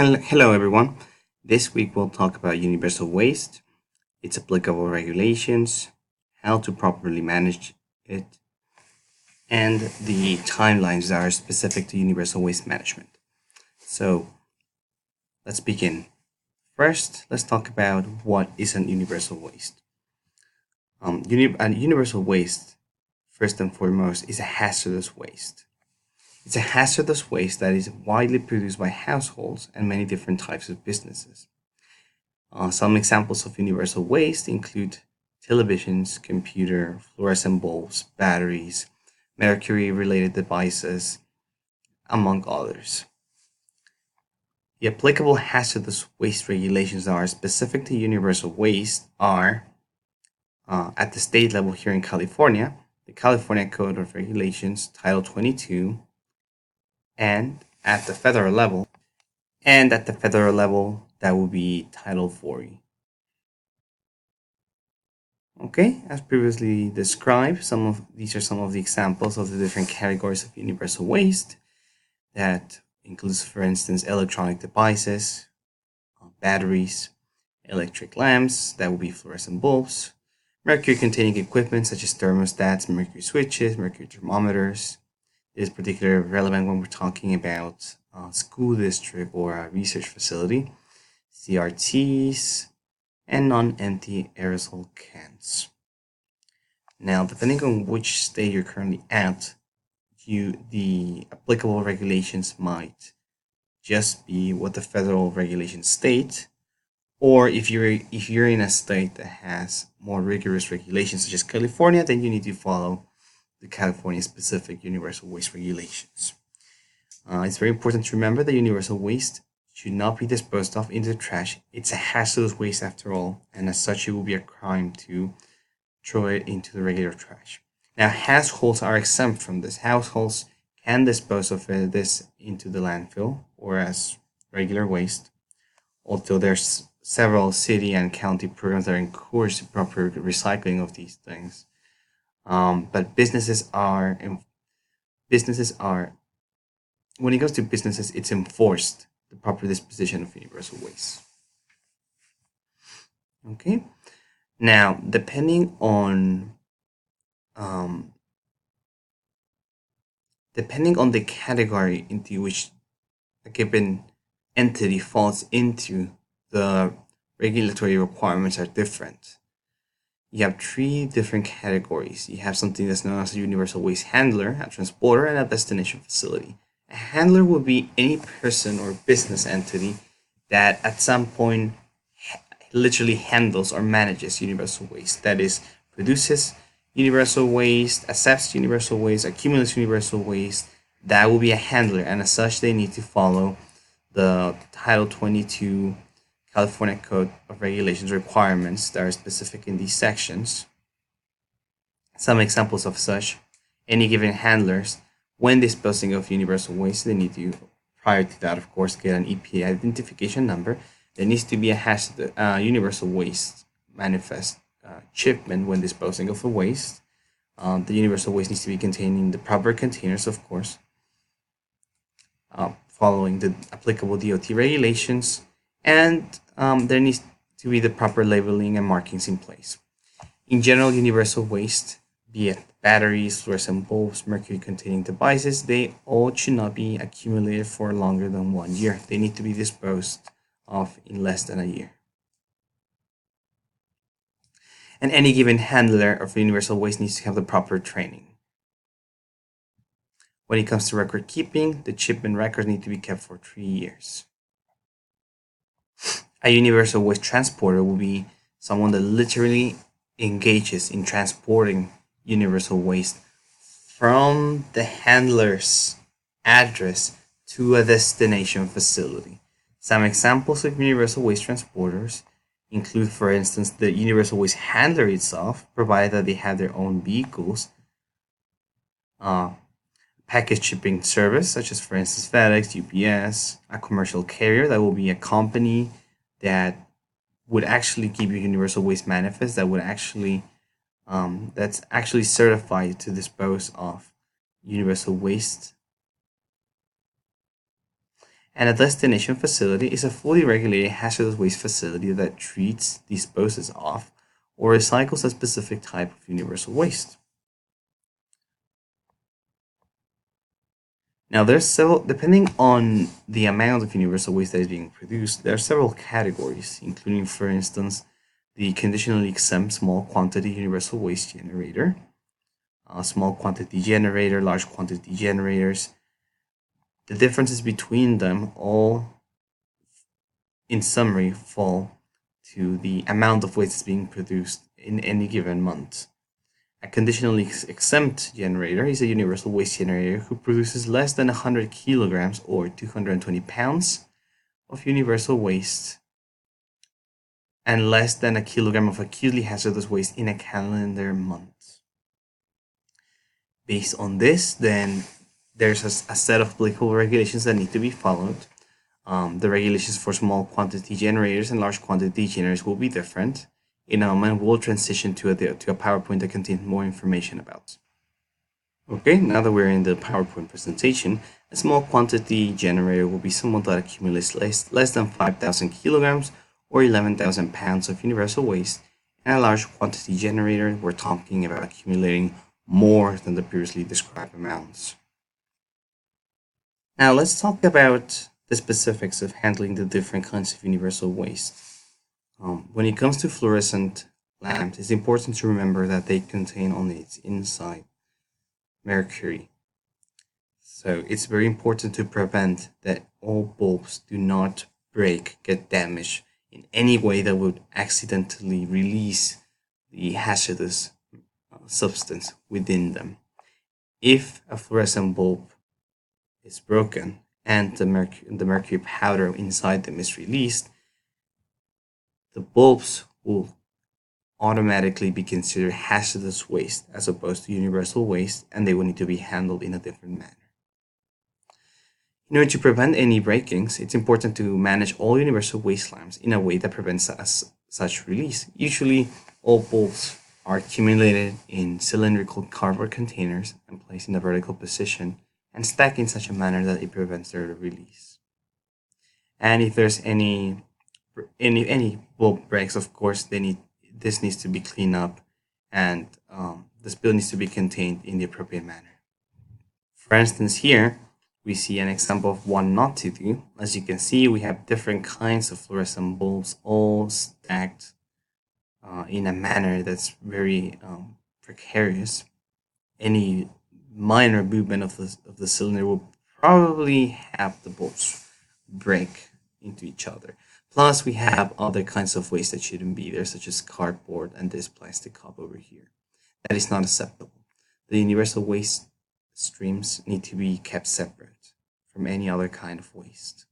Hello, everyone. This week we'll talk about universal waste, its applicable regulations, how to properly manage it, and the timelines that are specific to universal waste management. So, let's begin. First, let's talk about what is an universal waste. Universal waste, first and foremost, is a hazardous waste. It's a hazardous waste that is widely produced by households and many different types of businesses. Some examples of universal waste include televisions, computer, fluorescent bulbs, batteries, mercury-related devices, among others. The applicable hazardous waste regulations that are specific to universal waste are, at the state level here in California, the California Code of Regulations, Title 22, and at the federal level, that will be Title 40. Okay, as previously described, these are some of the examples of the different categories of universal waste. That includes, for instance, electronic devices, batteries, electric lamps, that will be fluorescent bulbs, mercury-containing equipment such as thermostats, mercury switches, mercury thermometers. This is particularly relevant when we're talking about a school district or a research facility, CRTs, and non-empty aerosol cans. Now, depending on which state you're currently at, the applicable regulations might just be what the federal regulations state, or if you're in a state that has more rigorous regulations, such as California, then you need to follow the California specific universal waste regulations. It's very important to remember that universal waste should not be disposed of into the trash. It's a hazardous waste after all, and as such, it will be a crime to throw it into the regular trash. Now, households are exempt from this. Households can dispose of this into the landfill or as regular waste, although there's several city and county programs that encourage the proper recycling of these things. But businesses are when it comes to businesses, it's enforced the proper disposition of universal waste. Okay. Now, um, depending on the category into which a given entity falls into, the regulatory requirements are different. You have three different categories. You have something that's known as a universal waste handler, a transporter, and a destination facility. A handler will be any person or business entity that at some point literally handles or manages universal waste. That is, produces universal waste, accepts universal waste, accumulates universal waste. That will be a handler, and as such, they need to follow the Title 22 California Code of Regulations requirements that are specific in these sections. Some examples of such: any given handlers, when disposing of universal waste, they need to, prior to that, of course, get an EPA identification number. There needs to be a universal waste manifest shipment when disposing of the waste. The universal waste needs to be contained in the proper containers, of course, following the applicable DOT regulations, and there needs to be the proper labeling and markings in place. In general, universal waste, be it batteries, fluorescent bulbs, mercury-containing devices, they all should not be accumulated for longer than 1 year. They need to be disposed of in less than a year. And any given handler of universal waste needs to have the proper training. When it comes to record keeping, the shipment records need to be kept for 3 years. A universal waste transporter will be someone that literally engages in transporting universal waste from the handler's address to a destination facility. Some examples of universal waste transporters include, for instance, the universal waste handler itself, provided that they have their own vehicles. Package shipping service, such as, for instance, FedEx, UPS, a commercial carrier that will be a company that would actually give you universal waste manifest that would actually that's actually certified to dispose of universal waste. And a destination facility is a fully regulated hazardous waste facility that treats, disposes of, or recycles a specific type of universal waste. Now, there's several, depending on the amount of universal waste that is being produced, there are several categories, including, for instance, the conditionally exempt small quantity universal waste generator, small quantity generator, large quantity generators. The differences between them all, in summary, fall to the amount of waste that's being produced in any given month. A conditionally exempt generator is a universal waste generator who produces less than 100 kilograms or 220 pounds of universal waste and less than a kilogram of acutely hazardous waste in a calendar month. Based on this, then there's a set of applicable regulations that need to be followed. The regulations for small quantity generators and large quantity generators will be different. In a moment, we'll transition to a PowerPoint that contains more information about. Okay, now that we're in the PowerPoint presentation, a small quantity generator will be someone that accumulates less than 5,000 kilograms or 11,000 pounds of universal waste, and a large quantity generator, we're talking about accumulating more than the previously described amounts. Now let's talk about the specifics of handling the different kinds of universal waste. When it comes to fluorescent lamps, it's important to remember that they contain on its inside mercury. So it's very important to prevent that all bulbs do not break, get damaged in any way that would accidentally release the hazardous substance within them. If a fluorescent bulb is broken and the mercury powder inside them is released, the bulbs will automatically be considered hazardous waste as opposed to universal waste, and they will need to be handled in a different manner. In order to prevent any breakings, it's important to manage all universal waste lamps in a way that prevents such release. Usually, all bulbs are accumulated in cylindrical cardboard containers and placed in a vertical position and stacked in such a manner that it prevents their release. And if there's any bulb breaks, of course, this needs to be cleaned up, and the spill needs to be contained in the appropriate manner. For instance, here we see an example of what not to do. As you can see, we have different kinds of fluorescent bulbs all stacked in a manner that's very precarious. Any minor movement of the cylinder will probably have the bulbs break into each other. Plus, we have other kinds of waste that shouldn't be there, such as cardboard and this plastic cup over here. That is not acceptable. The universal waste streams need to be kept separate from any other kind of waste.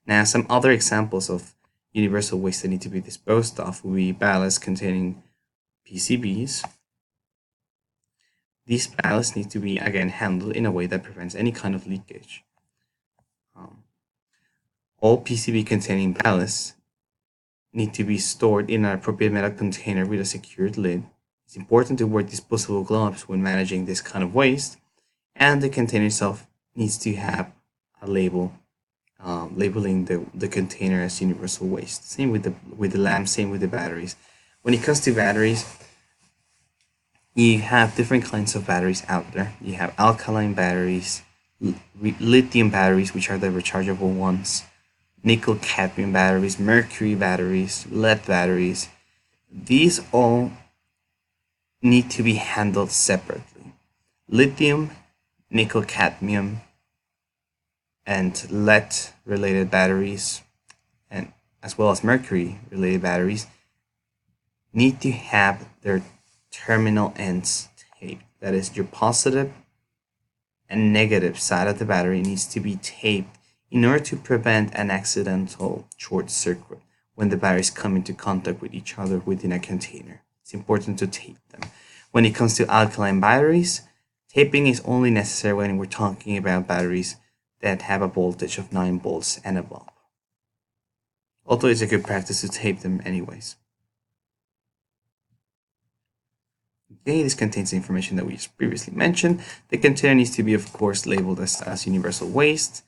Now, some other examples of universal waste that need to be disposed of will be ballast containing PCBs. These ballasts need to be, again, handled in a way that prevents any kind of leakage. All PCB containing ballasts need to be stored in an appropriate metal container with a secured lid. It's important to wear disposable gloves when managing this kind of waste, and the container itself needs to have a label labeling the container as universal waste. Same with the lamp, same with the batteries. When it comes to batteries, you have different kinds of batteries out there. You have alkaline batteries, lithium batteries, which are the rechargeable ones, nickel cadmium batteries, mercury batteries, lead batteries. These all need to be handled separately. Lithium, nickel cadmium, and lead related batteries, and as well as mercury related batteries, need to have their terminal ends taped. That is, your positive and negative side of the battery needs to be taped in order to prevent an accidental short circuit when the batteries come into contact with each other within a container. It's important to tape them. When it comes to alkaline batteries, taping is only necessary when we're talking about batteries that have a voltage of 9 volts and above. Although it's a good practice to tape them anyways. Okay, this contains the information that we just previously mentioned. The container needs to be, of course, labeled as universal waste.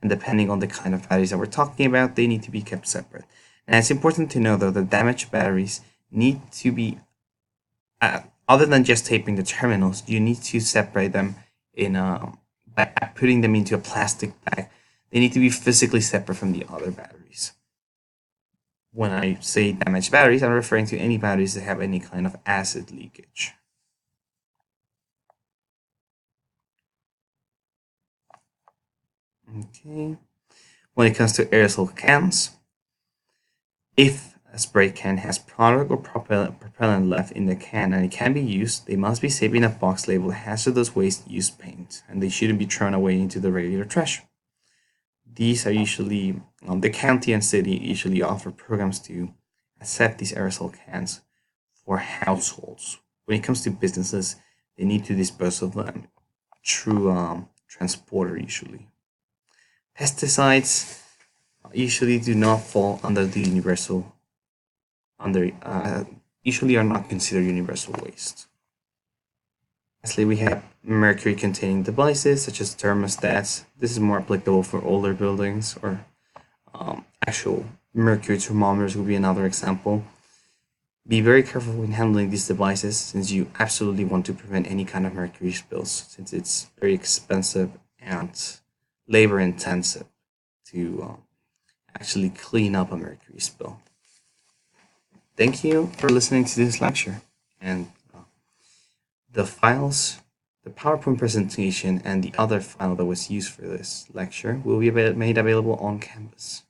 And depending on the kind of batteries that we're talking about, they need to be kept separate. And it's important to know, though, that damaged batteries need to be, other than just taping the terminals, you need to separate them by putting them into a plastic bag. They need to be physically separate from the other batteries. When I say damaged batteries, I'm referring to any batteries that have any kind of acid leakage. Okay. When it comes to aerosol cans, if a spray can has product or propellant left in the can and it can be used, they must be saved in a box labeled hazardous waste use paint, and they shouldn't be thrown away into the regular trash. These are usually, the county and city usually offer programs to accept these aerosol cans for households. When it comes to businesses, they need to dispose of them through transporter usually. Pesticides usually do not fall under the usually are not considered universal waste. Lastly, we have mercury containing devices such as thermostats. This is more applicable for older buildings, or actual mercury thermometers would be another example. Be very careful when handling these devices, since you absolutely want to prevent any kind of mercury spills, since it's very expensive and labor intensive to actually clean up a mercury spill. Thank you for listening to this lecture. And the files, the PowerPoint presentation, and the other file that was used for this lecture will be made available on Canvas.